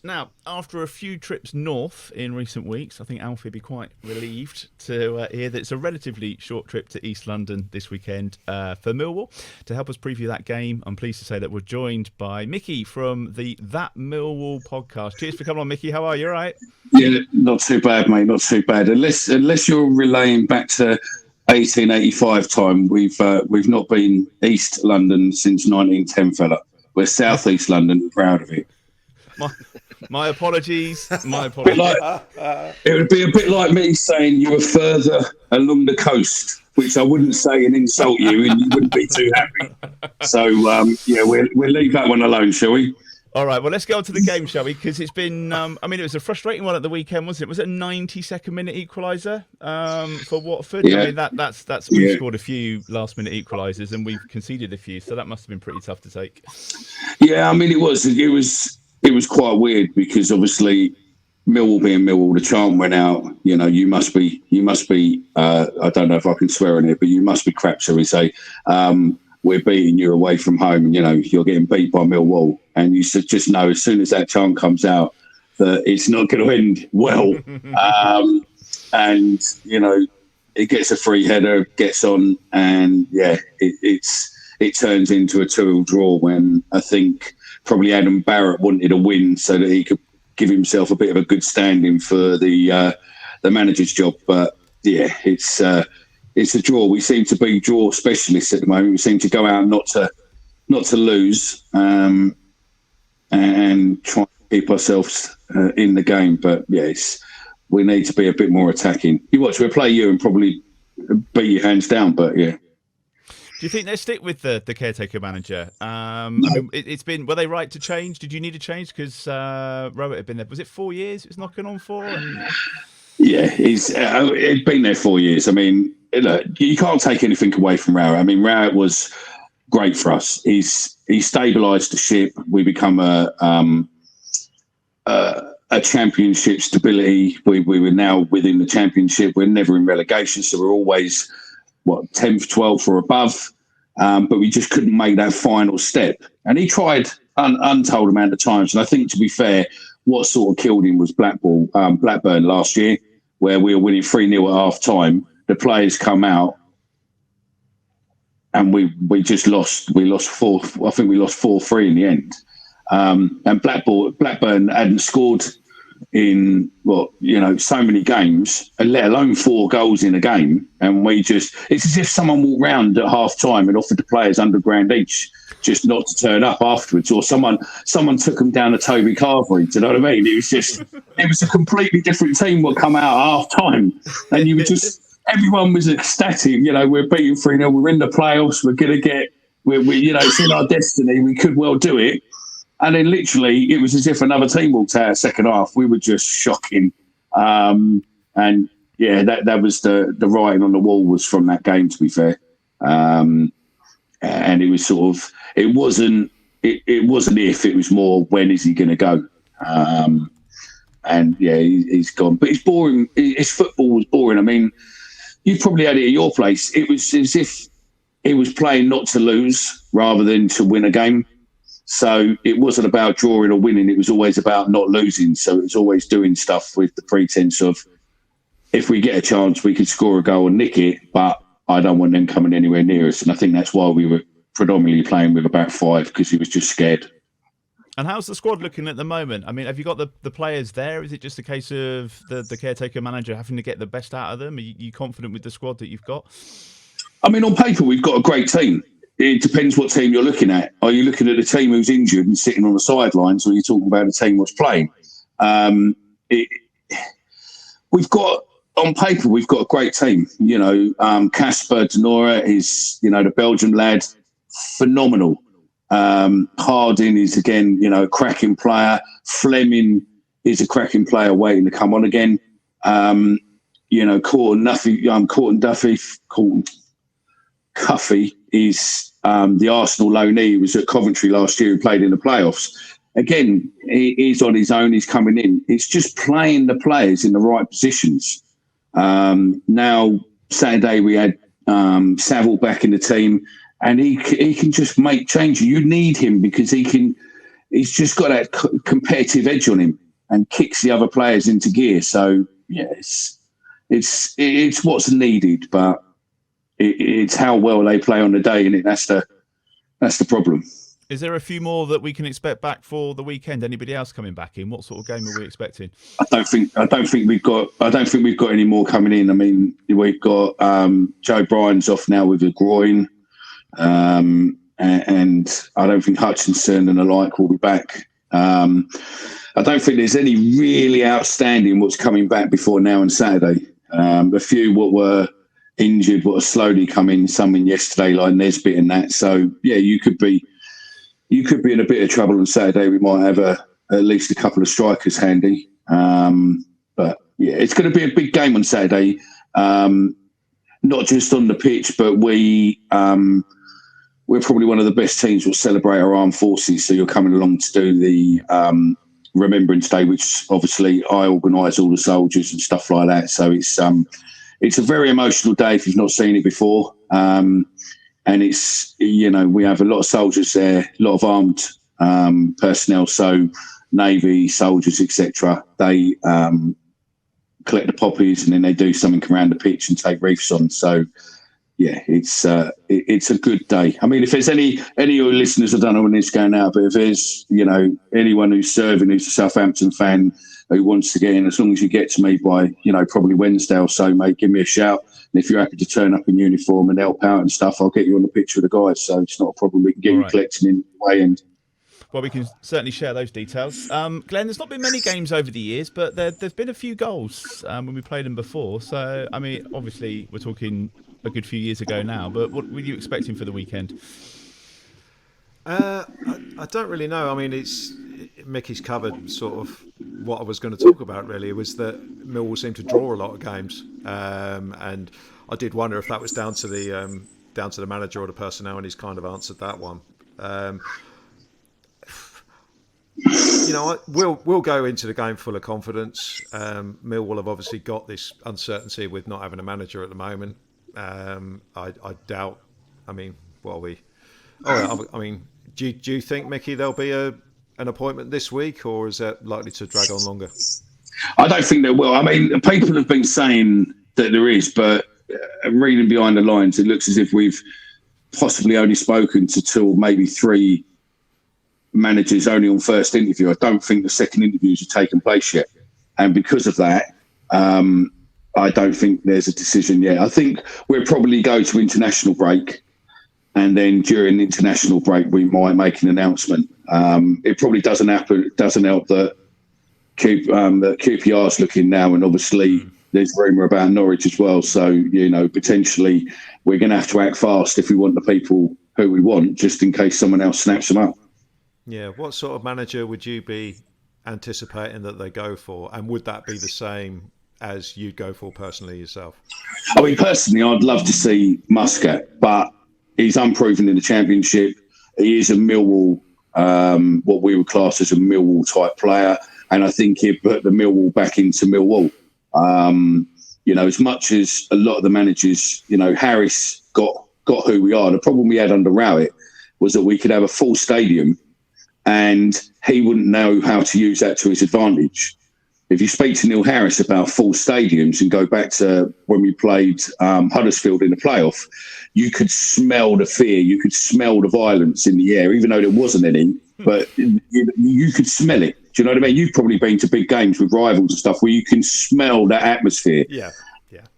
Now, after a few trips north in recent weeks, I think Alfie would be quite relieved to hear that it's a relatively short trip to East London this weekend for Millwall. To help us preview that game, I'm pleased to say that we're joined by Micky from the That Millwall Podcast. Cheers for coming on, Micky. How are you? All right? Yeah, not too bad, mate. Not too bad. Unless you're relaying back to 1885 time, we've not been East London since 1910, fella. We're South East London, proud of it. My apologies. My apologies. It would be a bit like me saying you were further along the coast, which I wouldn't say and insult you, and you wouldn't be too happy. So, we'll leave that one alone, shall we? All right, well, let's get on to the game, shall we? Because it's been, it was a frustrating one at the weekend, wasn't it? Was it a 92nd minute equaliser for Watford? Yeah. I mean, that's we've scored a few last-minute equalisers and we've conceded a few, so that must have been pretty tough to take. Yeah, I mean, it was quite weird because obviously Millwall being Millwall, the chant went out, you must be, I don't know if I can swear on it, but you must be crap, shall we say. We're beating you away from home, you're getting beat by Millwall. And you should just know as soon as that chant comes out that it's not going to end well. It gets a free header, gets on, and it turns into a 2-2 draw when I think probably Adam Barrett wanted a win so that he could give himself a bit of a good standing for the manager's job. But yeah, it's a draw. We seem to be draw specialists at the moment. We seem to go out not to lose and try to keep ourselves in the game. But yes, we need to be a bit more attacking. We'll play you and probably beat your hands down. But yeah. Do you think they stick with the caretaker manager? No. It's been. Were they right to change? Did you need a change? Because Robert had been there. Was it 4 years? It was knocking on 4. Yeah, he'd been there 4 years. I mean, you can't take anything away from Rowett. I mean, Rowett was great for us. He stabilised the ship. We become a championship stability. We were now within the championship. We're never in relegation, so we're always 10th, 12th or above. But we just couldn't make that final step. And he tried untold amount of times. And I think, to be fair, what sort of killed him was Blackburn last year, where we were winning 3-0 at half time. The players come out and we just lost. We lost 4. I think we lost 4-3 in the end. And Blackburn hadn't scored in so many games, and let alone 4 goals in a game. And it's as if someone walked round at half time and offered the players £100 each just not to turn up afterwards, or someone took them down to Toby Carvery. Do you know what I mean? It was a completely different team what come out at half time, and you were just everyone was ecstatic. We're beating 3-0, we're in the playoffs, we're gonna get, it's in our destiny, we could well do it. And then literally, it was as if another team walked out second half. We were just shocking. And yeah, that was the writing on the wall was from that game, to be fair. And it was sort of, it wasn't if, it was more when is he going to go? And yeah, he's gone. But it's boring. His football was boring. I mean, you've probably had it at your place. It was as if he was playing not to lose rather than to win a game. So it wasn't about drawing or winning. It was always about not losing. So it was always doing stuff with the pretense of, if we get a chance, we could score a goal and nick it, but I don't want them coming anywhere near us. And I think that's why we were predominantly playing with about 5, because he was just scared. And how's the squad looking at the moment? I mean, have you got the players there? Is it just a case of the caretaker manager having to get the best out of them? Are you confident with the squad that you've got? I mean, on paper, we've got a great team. It depends what team you're looking at. Are you looking at a team who's injured and sitting on the sidelines, or are you talking about a team that's playing? We've got, on paper, we've got a great team. Casper Denora is, the Belgian lad, phenomenal. Harding is, again, a cracking player. Fleming is a cracking player waiting to come on again. Court and Cuffy is the Arsenal loanee who was at Coventry last year, who played in the playoffs. Again, he's on his own, he's coming in. It's just playing the players in the right positions. Now, Saturday we had Saville back in the team, and he can just make changes. You need him because he can he's just got that competitive edge on him and kicks the other players into gear. So yeah, it's what's needed, but it's how well they play on the day, and that's the problem. Is there a few more that we can expect back for the weekend? Anybody else coming back in? What sort of game are we expecting? I don't think we've got any more coming in. I mean, we've got Joe Bryan's off now with a groin, and I don't think Hutchinson and the like will be back. I don't think there's any really outstanding what's coming back before now and Saturday. A few what were injured, what are slowly coming. Some in yesterday, like Nesbitt and that. So yeah, you could be in a bit of trouble on Saturday. We might have at least a couple of strikers handy. But yeah, it's going to be a big game on Saturday. Not just on the pitch, but we're probably one of the best teams will celebrate our armed forces. So you're coming along to do the Remembrance Day, which obviously I organise all the soldiers and stuff like that. So it's a very emotional day if you've not seen it before. And it's, we have a lot of soldiers there, a lot of armed personnel. So Navy, soldiers, etc. They collect the poppies and then they do something around the pitch and take wreaths on. So yeah, it's a good day. I mean, if there's any of your listeners, I don't know when it's going out, but if there's anyone who's serving who's a Southampton fan who wants to get in, as long as you get to me by probably Wednesday or so, mate, give me a shout. And if you're happy to turn up in uniform and help out and stuff, I'll get you on the pitch with the guys. So it's not a problem. We can get you collecting in the way end. Well, we can certainly share those details. Glenn, there's not been many games over the years, but there's been a few goals when we played them before. So, I mean, obviously, we're talking a good few years ago now, but what were you expecting for the weekend? I don't really know. I mean, Micky's covered sort of what I was going to talk about, really. It was that Millwall seemed to draw a lot of games. And I did wonder if that was down to the manager or the personnel, and he's kind of answered that one. We'll go into the game full of confidence. Millwall have obviously got this uncertainty with not having a manager at the moment. I doubt. I mean, do you think, Micky, there'll be an appointment this week, or is that likely to drag on longer? I don't think there will. I mean, people have been saying that there is, but reading behind the lines, it looks as if we've possibly only spoken to 2 or maybe 3 managers only on first interview. I don't think the second interviews have taken place yet. And because of that, I don't think there's a decision yet. I think we'll probably go to international break, and then during the international break, we might make an announcement. It probably doesn't happen. It doesn't help that QPR's looking now, and obviously there's rumour about Norwich as well. So, potentially we're going to have to act fast if we want the people who we want, just in case someone else snaps them up. Yeah. What sort of manager would you be anticipating that they go for? And would that be the same as you'd go for personally yourself? I mean, personally, I'd love to see Muscat, but he's unproven in the Championship. He is a Millwall, what we would class as a Millwall type player, and I think he'd put the Millwall back into Millwall. As much as a lot of the managers, Harris got who we are. The problem we had under Rowett was that we could have a full stadium and he wouldn't know how to use that to his advantage. If you speak to Neil Harris about full stadiums and go back to when we played Huddersfield in the playoff, you could smell the fear, you could smell the violence in the air, even though there wasn't any, but you could smell it. Do you know what I mean? You've probably been to big games with rivals and stuff where you can smell that atmosphere. Yeah.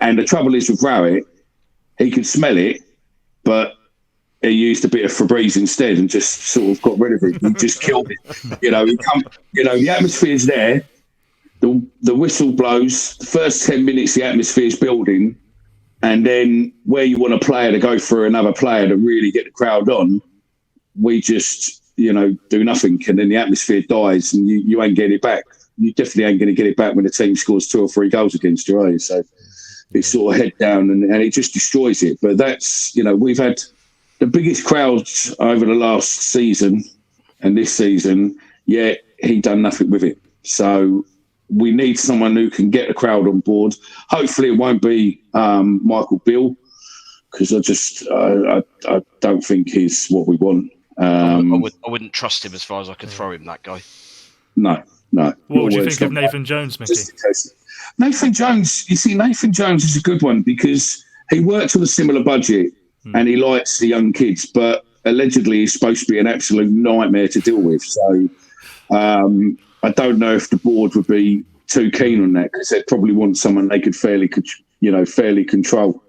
And the trouble is with Rowett, he could smell it, but he used a bit of Febreze instead and just sort of got rid of it. He just killed it. The atmosphere's there. The whistle blows. The first 10 minutes, the atmosphere's building. And then where you want a player to go for another player to really get the crowd on, we just, do nothing. And then the atmosphere dies and you ain't getting it back. You definitely ain't going to get it back when the team scores 2 or 3 goals against you, are you? So it's sort of head down and it just destroys it. But that's, we've had the biggest crowds over the last season and this season, yet he done nothing with it. So we need someone who can get the crowd on board. Hopefully it won't be Michael Beale, because I don't think he's what we want. I wouldn't trust him as far as I could throw him, that guy. No. What would you think of Nathan Jones, Mickey? Nathan Jones is a good one because he worked on a similar budget and he likes the young kids, but allegedly he's supposed to be an absolute nightmare to deal with. So I don't know if the board would be too keen on that because they'd probably want someone they could fairly control.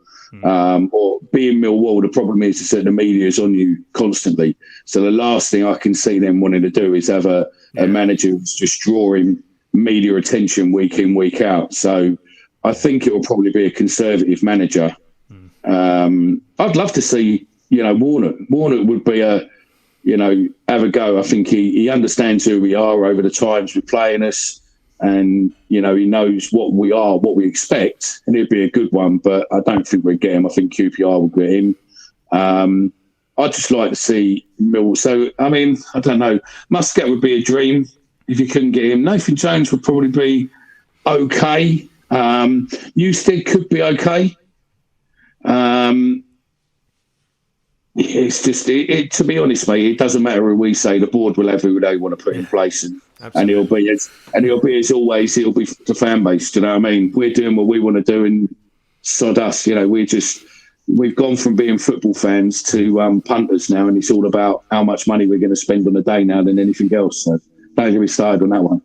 Or being Millwall, the problem is that the media is on you constantly. So the last thing I can see them wanting to do is have a manager who's just drawing media attention week in, week out. So I think it will probably be a conservative manager. I'd love to see, Warnock. Warnock would be have a go. I think he understands who we are over the times we're playing us. And, he knows what we are, what we expect, and it'd be a good one, but I don't think we'd get him. I think QPR will get him. I'd just like to see Mill. So, I mean, I don't know. Muscat would be a dream if you couldn't get him. Nathan Jones would probably be okay. Newstead could be okay. It's just, to be honest, mate, it doesn't matter who we say. The board will have who they want to put in place, and it'll be as always. It'll be the fan base. Do you know what I mean? We're doing what we want to do, and sod us. We've gone from being football fans to punters now, and it's all about how much money we're going to spend on the day now than anything else. So don't get me started on that one.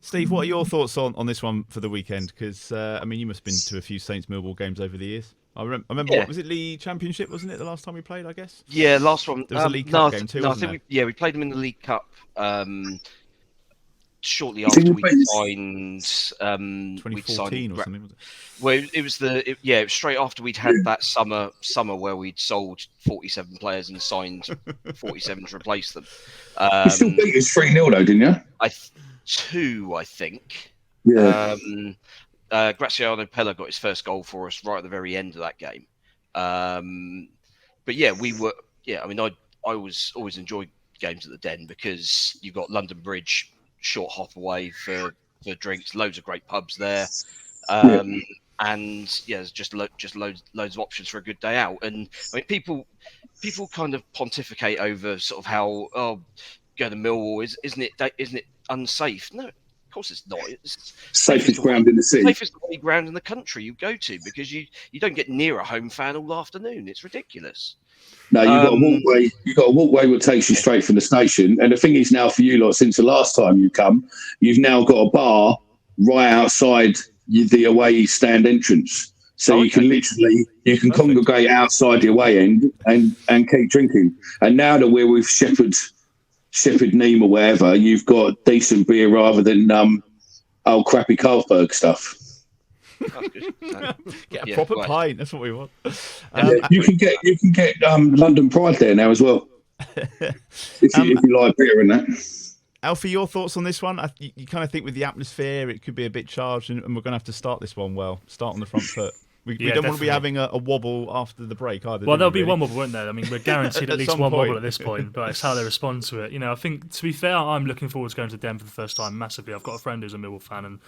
Steve, what are your thoughts on this one for the weekend? Because you must have been to a few Saints Millwall games over the years. I remember, what was it, League Championship, wasn't it, the last time we played, I guess? Yeah, last one. There was a League Cup game too, wasn't there? We played them in the League Cup shortly after we signed... 2014 or something, was it? Well, it was straight after we'd had that summer where we'd sold 47 players and signed 47 to replace them. You still beat us 3-0 though, didn't you? 2, I think. Yeah. Graziano Pella got his first goal for us right at the very end of that game. But yeah, we were. Yeah, I mean, I always enjoyed games at the Den because you've got London Bridge, short hop away for drinks, loads of great pubs there, and there's just loads of options for a good day out. And I mean, people kind of pontificate over sort of how go to Millwall isn't it unsafe? No. Of course it's not. It's safest ground in the city. Safest ground in the country you go to because you don't get near a home fan all afternoon. It's ridiculous. No, you've got a walkway. You've got a walkway that takes you straight from the station. And the thing is now for you lot, since the last time you come, you've now got a bar right outside the away stand entrance. So you can congregate outside the away end and keep drinking. And now that we're with Shepherd Neame or wherever, you've got decent beer rather than old crappy Carlsberg stuff. That's good. Get a proper pint. That's what we want. You can get London Pride there now as well. if you like beer and that. Alfie, your thoughts on this one? You kind of think with the atmosphere, it could be a bit charged, and we're going to have to start this one well. Start on the front foot. We don't want to be having a wobble after the break either. Well, there'll be one wobble, won't there? I mean, we're guaranteed at least one wobble at this point, but it's how they respond to it. I think, to be fair, I'm looking forward to going to Den for the first time massively. I've got a friend who's a Millwall fan, and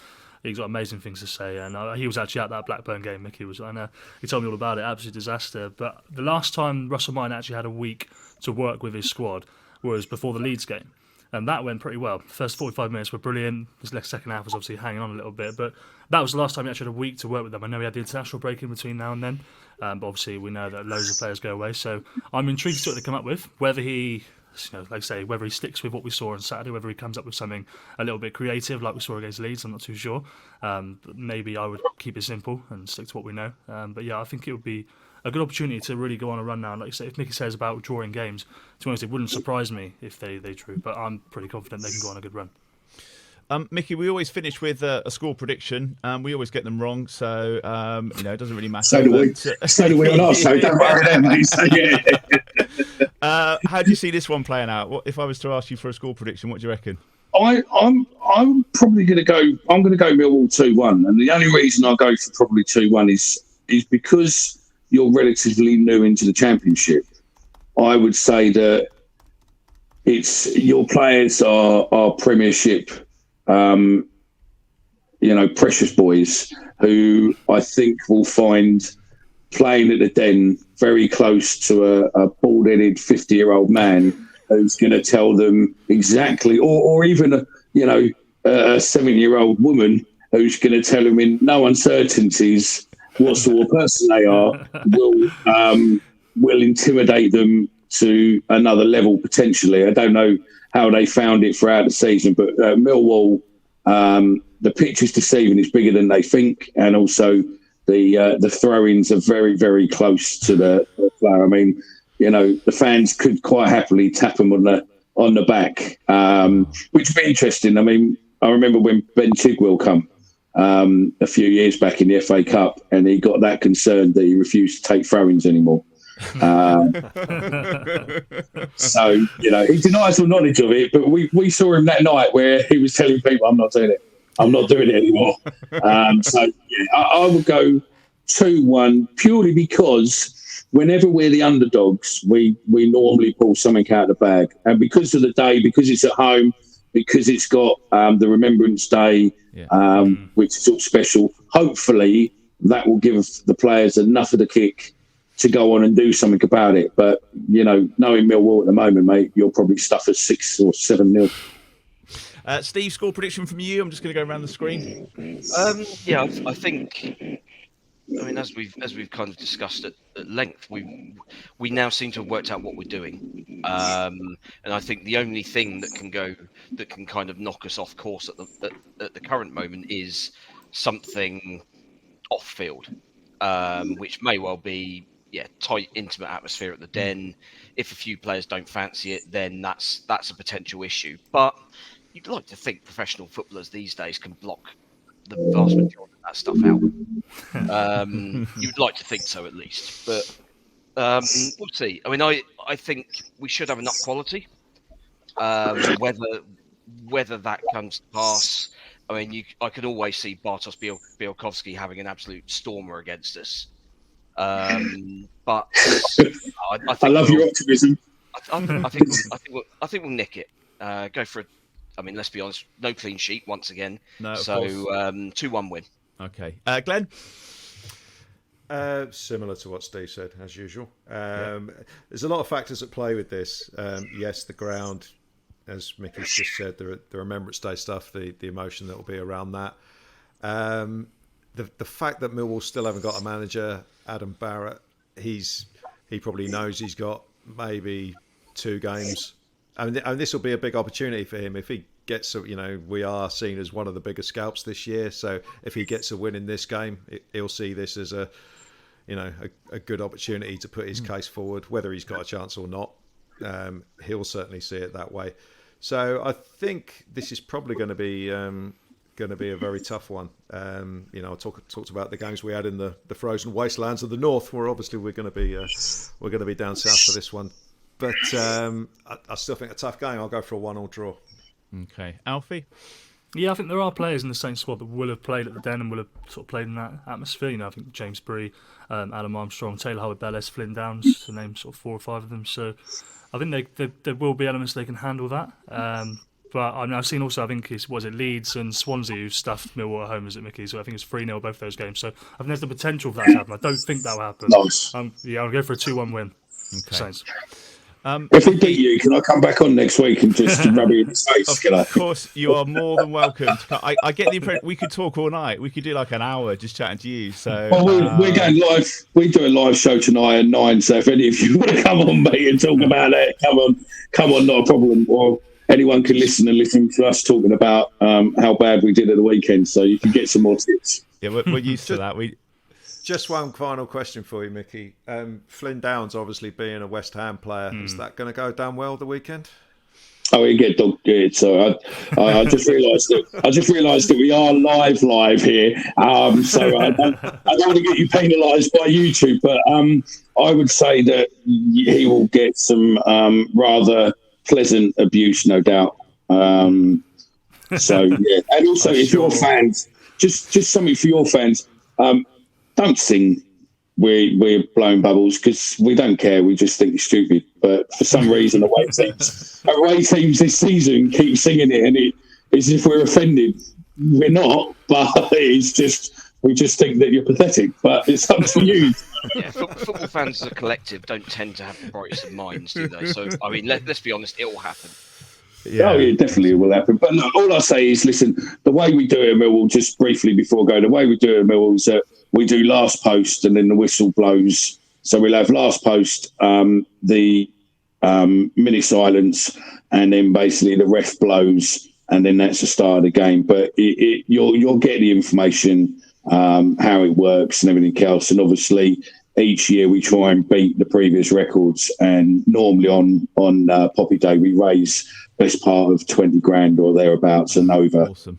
he's got amazing things to say. And he was actually at that Blackburn game, Mickey was. And he told me all about it. Absolute disaster. But the last time Russell Martin actually had a week to work with his squad was before the Leeds game. And that went pretty well. The first 45 minutes were brilliant. His second half was obviously hanging on a little bit. But that was the last time he actually had a week to work with them. I know he had the international break in between now and then. But obviously we know that loads of players go away. So I'm intrigued to see what they come up with. Whether he, like I say, whether he sticks with what we saw on Saturday, whether he comes up with something a little bit creative like we saw against Leeds, I'm not too sure. But maybe I would keep it simple and stick to what we know. But yeah, I think it would be a good opportunity to really go on a run now. Like you say, if Mickey says about drawing games, to be honest, it wouldn't surprise me if they drew, but I'm pretty confident they can go on a good run. Mickey, we always finish with a score prediction. We always get them wrong, so it doesn't really matter. So do we. So do we on us, so don't worry there, mate. So, yeah. How do you see this one playing out? What if I was to ask you for a score prediction? What do you reckon? I'm probably going to go. I'm going to go Millwall 2-1, and the only reason I go for probably 2-1 is because you're relatively new into the Championship. I would say that it's your players are Premiership, precious boys who I think will find playing at the Den very close to a bald-headed 50-year-old man who's going to tell them exactly, or even a 70-year-old woman who's going to tell them in no uncertainties what sort of person they are, will intimidate them to another level potentially. I don't know how they found it throughout the season, but Millwall, the pitch is deceiving. It's bigger than they think, and also the throw-ins are very, very close to the player. I mean, the fans could quite happily tap them on the back, which would be interesting. I mean, I remember when Ben Chigwell come a few years back in the FA Cup, and he got that concerned that he refused to take throw-ins anymore. So he denies all knowledge of it, but we saw him that night where he was telling people, I'm not doing it anymore. I would go 2-1 purely because whenever we're the underdogs, we normally pull something out of the bag, and because of the day, because it's at home, because it's got the Remembrance Day, which is all special, hopefully that will give the players enough of the kick to go on and do something about it. But, knowing Millwall at the moment, mate, you'll probably stuff at 6 or 7-0. Steve, score prediction from you. I'm just going to go around the screen. I think, as we've kind of discussed at length, we now seem to have worked out what we're doing, and I think the only thing that can kind of knock us off course at the current moment is something off field, which may well be tight, intimate atmosphere at the Den. If a few players don't fancy it, then that's a potential issue. But you'd like to think professional footballers these days can block the vast majority of that stuff out. You'd like to think so, at least. But we'll see. I mean, I think we should have enough quality. Whether that comes to pass, I mean, I could always see Bartosz Białkowski having an absolute stormer against us. But I love your optimism. I think we'll nick it. Go for it. I mean, let's be honest. No clean sheet once again. No. So 2-1 win. Okay, Glenn. Similar to what Steve said, as usual. There's a lot of factors at play with this. Yes, the ground, as Micky's just said, the Remembrance Day stuff, the emotion that will be around that. The fact that Millwall still haven't got a manager, Adam Barrett, he probably knows he's got maybe 2 games. And this will be a big opportunity for him if he gets we are seen as one of the biggest scalps this year. So if he gets a win in this game, he'll see this as a good opportunity to put his case forward, whether he's got a chance or not. He'll certainly see it that way. So I think this is probably going to be a very tough one. I talked about the games we had in the frozen wastelands of the north, where obviously we're going to be down south for this one. But I still think a tough game. I'll go for a 1-1 draw. Okay, Alfie. Yeah, I think there are players in the Saints squad that will have played at the Den and will have sort of played in that atmosphere. I think James Bree, Adam Armstrong, Taylor Howard-Bellis, Flynn Downs, to name sort of 4 or 5 of them. So I think there will be elements they can handle that. But I've seen also, I think it Leeds and Swansea who stuffed Millwall at home, is it, Mickey? So I think it's 3-0 both those games. So I think there's the potential for that to happen. I don't think that will happen. Nice. I'll go for a 2-1 win. Okay. Saints. If we beat you, can I come back on next week and just rub you in the face? Of course, you are more than welcome. I get the impression we could talk all night. We could do like an hour just chatting to you. So we're going live. We do a live show tonight at 9. So if any of you want to come on, mate, and talk about it, come on, not a problem. Or anyone can listen to us talking about how bad we did at the weekend. So you can get some more tips. Yeah, we're used to that. Just one final question for you, Mickey. Flynn Downs, obviously being a West Ham player, is that going to go down well the weekend? Oh, he get dog good. So I just realised that we are live here. So I don't want to get you penalised by YouTube, but I would say that he will get some rather pleasant abuse, no doubt. So yeah, and also if you're fans, just something for your fans. Don't sing we're blowing bubbles because we don't care. We just think it's stupid. But for some reason, away teams this season keep singing it, and it's as if we're offended. We're not, but it's just we just think that you're pathetic. But it's up to you. Yeah, football fans as a collective don't tend to have the brightest of minds, do they? So, I mean, let's be honest, it will happen. Yeah. Oh, yeah, definitely it will happen. But no, all I say is, listen, the way we do it at Millwall, just briefly before I go, the way we do it at Millwall is that we do last post and then the whistle blows. So we'll have last post, the minute silence, and then basically the ref blows, and then that's the start of the game. But you'll get the information, how it works and everything else. And obviously, each year we try and beat the previous records. And normally on Poppy Day, we raise best part of 20 grand or thereabouts and over. Awesome.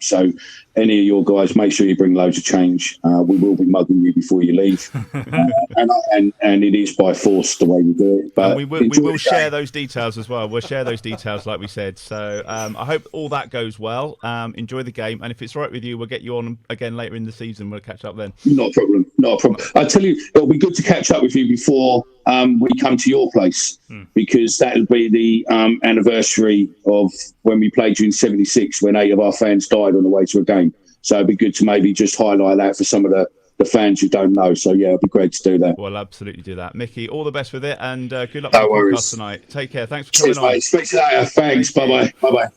So any of your guys, make sure you bring loads of change. We will be mugging you before you leave. And it is by force the way we do it. But we will share those details as well. We'll share those details like we said. So I hope all that goes well. Enjoy the game. And if it's right with you, we'll get you on again later in the season. We'll catch up then. Not a problem. Not a problem. I tell you, it'll be good to catch up with you before we come to your place, because that'll be the anniversary of when we played you in '76, when 8 of our fans died on the way to a game. So it'd be good to maybe just highlight that for some of the fans who don't know. So yeah, it'd be great to do that. We'll absolutely do that. Mickey, all the best with it, and good luck No with the worries. podcast tonight. Take care. Thanks for coming Cheers, on. mate. Speak to you later. Thanks. Bye bye. Bye bye.